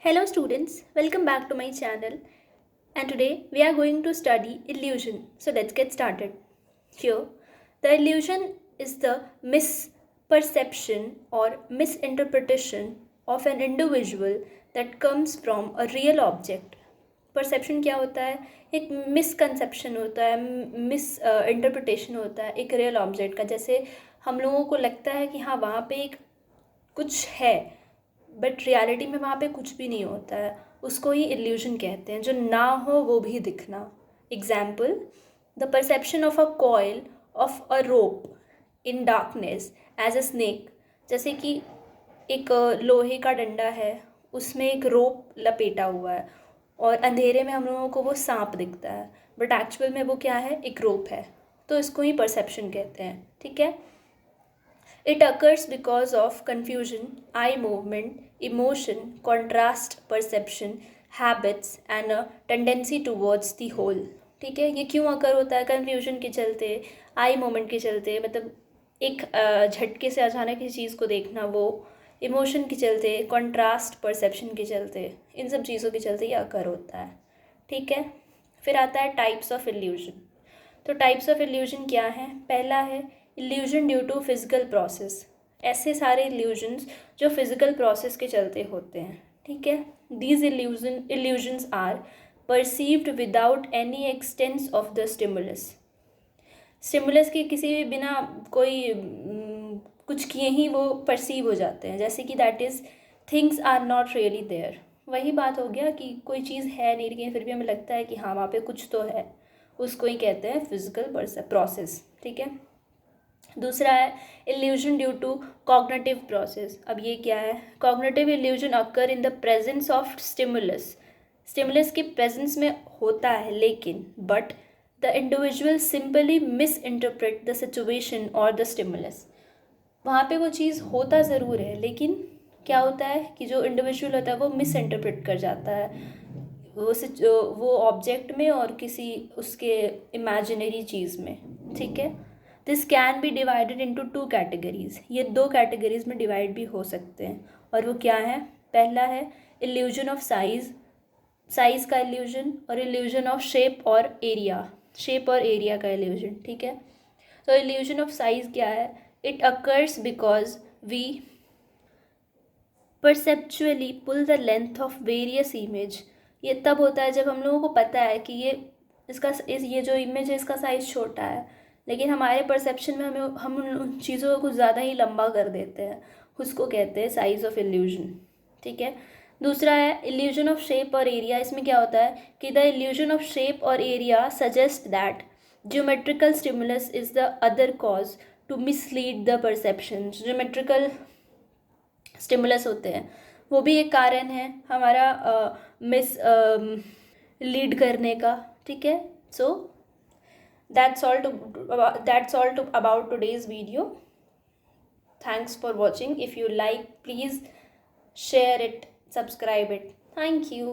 Hello students, welcome back to my channel, and today we are going to study illusion. So let's get started. Here, the illusion is the misperception or misinterpretation of an individual that comes from a real object. Perception क्या होता है? एक misconception होता है, miss interpretation होता है एक real object का. जैसे हम लोगों को लगता है कि हाँ वहाँ पे एक कुछ है, बट रियलिटी में वहाँ पे कुछ भी नहीं होता है. उसको ही इल्यूजन कहते हैं, जो ना हो वो भी दिखना. Example, the perception of a coil of a rope in darkness as a snake. जैसे कि एक लोहे का डंडा है, उसमें एक रोप लपेटा हुआ है और अंधेरे में हम लोगों को वो सांप दिखता है, बट एक्चुअल में वो क्या है? एक रोप है. तो इसको ही परसेप्शन कहते हैं. ठीक है. It occurs because of confusion, eye movement, emotion, contrast perception, habits and a tendency towards the whole. ठीक है. ये क्यों अकर होता है? कन्फ्यूजन के चलते, आई मोमेंट के चलते, मतलब एक झटके से अचानक किसी चीज़ को देखना, वो इमोशन के चलते, कॉन्ट्रास्ट परसेप्शन के चलते, इन सब चीज़ों के चलते ये अकर होता है. ठीक है. फिर आता है टाइप्स ऑफ इल्यूजन. तो टाइप्स ऑफ इल्यूजन क्या है? पहला है illusion due to physical process. ऐसे सारे इल्यूजन्स जो फिजिकल प्रोसेस के चलते होते हैं. ठीक है. These illusions are perceived without any existence of the stimulus. Stimulus के किसी भी बिना कोई कुछ किए ही वो परसीव हो जाते हैं. जैसे कि that is things are not really there. वही बात हो गया कि कोई चीज़ है नहीं, लेकिन फिर भी हमें लगता है कि हाँ वहाँ पे कुछ तो है. उसको ही कहते हैं फिजिकल प्रोसेस. ठीक है. दूसरा है illusion due to cognitive process. अब ये क्या है? Cognitive illusion occur in the presence of stimulus. Stimulus के प्रेजेंस में होता है, लेकिन but the individual simply misinterpret the situation और द स्टिमुलस. वहाँ पे वो चीज़ होता ज़रूर है, लेकिन क्या होता है कि जो इंडिविजुअल होता है वो मिस इंटरप्रेट कर जाता है वो ऑब्जेक्ट में और किसी उसके इमेजिनरी चीज़ में. ठीक है. This can be divided into 2 categories. ये 2 कैटेगरीज में डिवाइड भी हो सकते हैं. और वो क्या है? पहला है इल्यूजन ऑफ साइज़ का इल्यूजन, और इल्यूजन ऑफ शेप और एरिया का इल्यूजन. ठीक है. तो इल्यूजन ऑफ साइज़ क्या है? It occurs because we perceptually pull the length of various image. ये तब होता है जब हम लोगों को पता है कि ये जो इमेज है इसका साइज़ छोटा है, लेकिन हमारे परसेप्शन में हम उन चीज़ों को कुछ ज़्यादा ही लंबा कर देते हैं. उसको कहते हैं साइज़ ऑफ इल्यूजन. ठीक है. दूसरा है इल्यूजन ऑफ शेप और एरिया. इसमें क्या होता है कि द इल्यूजन ऑफ शेप और area suggest that geometrical stimulus is the other cause to mislead the perception. Geometrical stimulus होते हैं, वो भी एक कारण है हमारा लीड करने का. ठीक है. सो that's all about today's video. Thanks for watching. If you like, please share it, subscribe it. Thank you.